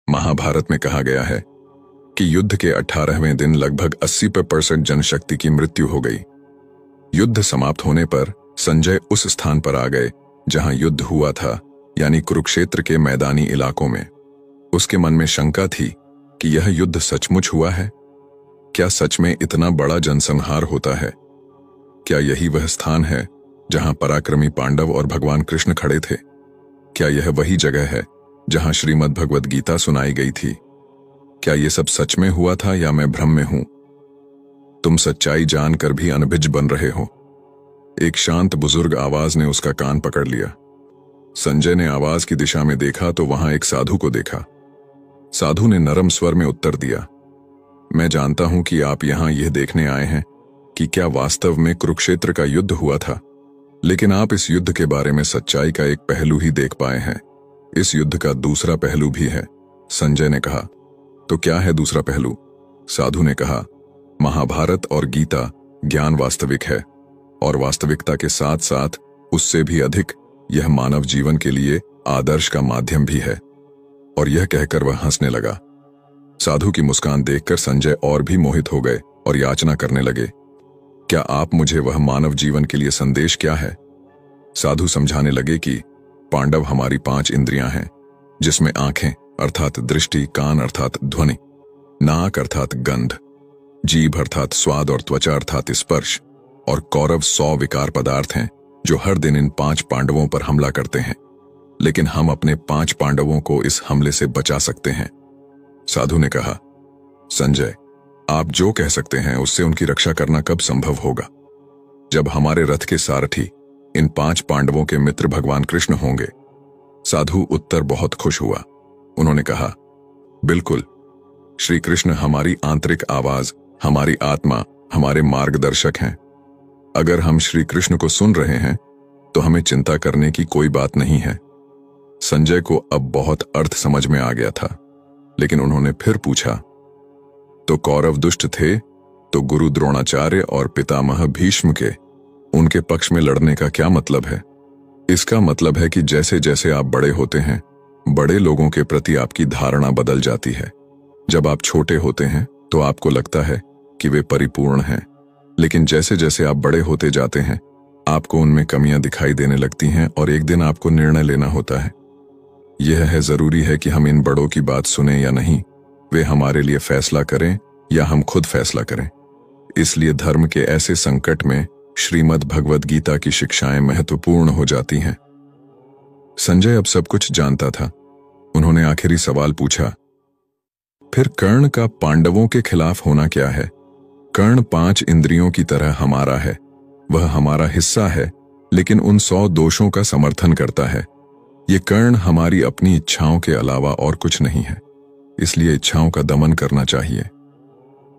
महाभारत में कहा गया है कि युद्ध के 18वें दिन लगभग 80% जनशक्ति की मृत्यु हो गई। युद्ध समाप्त होने पर संजय उस स्थान पर आ गए जहां युद्ध हुआ था, यानी कुरुक्षेत्र के मैदानी इलाकों में। उसके मन में शंका थी कि यह युद्ध सचमुच हुआ है। क्या सच में इतना बड़ा जनसंहार होता है? क्या यही वह स्थान है जहां पराक्रमी पांडव और भगवान कृष्ण खड़े थे? क्या यह वही जगह है जहां श्रीमद् भगवद गीता सुनाई गई थी? क्या यह सब सच में हुआ था या मैं भ्रम में हूं? तुम सच्चाई जानकर भी अनभिज्ञ बन रहे हो। एक शांत बुजुर्ग आवाज ने उसका कान पकड़ लिया। संजय ने आवाज की दिशा में देखा तो वहां एक साधु को देखा। साधु ने नरम स्वर में उत्तर दिया, मैं जानता हूं कि आप यहां यह देखने आए हैं कि क्या वास्तव में कुरुक्षेत्र का युद्ध हुआ था, लेकिन आप इस युद्ध के बारे में सच्चाई का एक पहलू ही देख पाए हैं। इस युद्ध का दूसरा पहलू भी है। संजय ने कहा, तो क्या है दूसरा पहलू? साधु ने कहा, महाभारत और गीता ज्ञान वास्तविक है, और वास्तविकता के साथ साथ उससे भी अधिक यह मानव जीवन के लिए आदर्श का माध्यम भी है। और यह कहकर वह हंसने लगा। साधु की मुस्कान देखकर संजय और भी मोहित हो गए और याचना करने लगे, क्या आप मुझे वह मानव जीवन के लिए संदेश क्या है? साधु समझाने लगे कि पांडव हमारी 5 इंद्रियां हैं, जिसमें आंखें अर्थात दृष्टि, कान अर्थात ध्वनि, नाक अर्थात गंध, जीभ अर्थात स्वाद और त्वचा अर्थात स्पर्श, और कौरव 100 विकार पदार्थ हैं जो हर दिन इन 5 पांडवों पर हमला करते हैं, लेकिन हम अपने 5 पांडवों को इस हमले से बचा सकते हैं। साधु ने कहा, संजय, आप जो कह सकते हैं उससे उनकी रक्षा करना कब संभव होगा? जब हमारे रथ के सारथी इन 5 पांडवों के मित्र भगवान कृष्ण होंगे। साधु उत्तर बहुत खुश हुआ। उन्होंने कहा, बिल्कुल, श्री कृष्ण हमारी आंतरिक आवाज, हमारी आत्मा, हमारे मार्गदर्शक हैं। अगर हम श्री कृष्ण को सुन रहे हैं तो हमें चिंता करने की कोई बात नहीं है। संजय को अब बहुत अर्थ समझ में आ गया था, लेकिन उन्होंने फिर पूछा, तो कौरव दुष्ट थे तो गुरु द्रोणाचार्य और पितामह भीष्म के उनके पक्ष में लड़ने का क्या मतलब है? इसका मतलब है कि जैसे जैसे आप बड़े होते हैं, बड़े लोगों के प्रति आपकी धारणा बदल जाती है। जब आप छोटे होते हैं तो आपको लगता है कि वे परिपूर्ण हैं, लेकिन जैसे जैसे आप बड़े होते जाते हैं आपको उनमें कमियां दिखाई देने लगती हैं और एक दिन आपको निर्णय लेना होता है। यह है जरूरी है कि हम इन बड़ों की बात सुने या नहीं, वे हमारे लिए फैसला करें या हम खुद फैसला करें। इसलिए धर्म के ऐसे संकट में श्रीमद् भगवद गीता की शिक्षाएं महत्वपूर्ण हो जाती हैं। संजय अब सब कुछ जानता था। उन्होंने आखिरी सवाल पूछा, फिर कर्ण का पांडवों के खिलाफ होना क्या है? कर्ण 5 इंद्रियों की तरह हमारा है, वह हमारा हिस्सा है, लेकिन उन 100 दोषों का समर्थन करता है। ये कर्ण हमारी अपनी इच्छाओं के अलावा और कुछ नहीं है, इसलिए इच्छाओं का दमन करना चाहिए।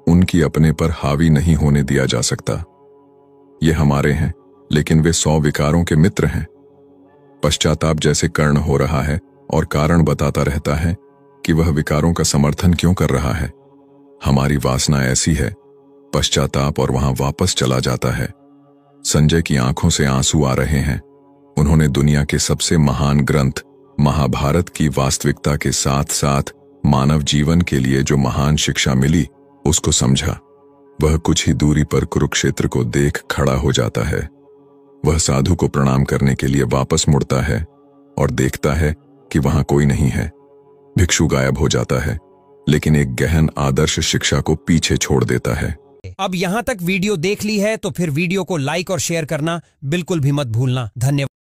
उनकी अपने पर हावी नहीं होने दिया जा सकता। ये हमारे हैं, लेकिन वे 100 विकारों के मित्र हैं। पश्चाताप जैसे कर्ण हो रहा है और कारण बताता रहता है कि वह विकारों का समर्थन क्यों कर रहा है। हमारी वासना ऐसी है, पश्चाताप और वहां वापस चला जाता है। संजय की आंखों से आंसू आ रहे हैं। उन्होंने दुनिया के सबसे महान ग्रंथ महाभारत की वास्तविकता के साथ साथ मानव जीवन के लिए जो महान शिक्षा मिली उसको समझा। वह कुछ ही दूरी पर कुरुक्षेत्र को देख खड़ा हो जाता है। वह साधु को प्रणाम करने के लिए वापस मुड़ता है और देखता है कि वहां कोई नहीं है। भिक्षु गायब हो जाता है, लेकिन एक गहन आदर्श शिक्षा को पीछे छोड़ देता है। अब यहां तक वीडियो देख ली है तो फिर वीडियो को लाइक और शेयर करना बिल्कुल भी मत भूलना। धन्यवाद।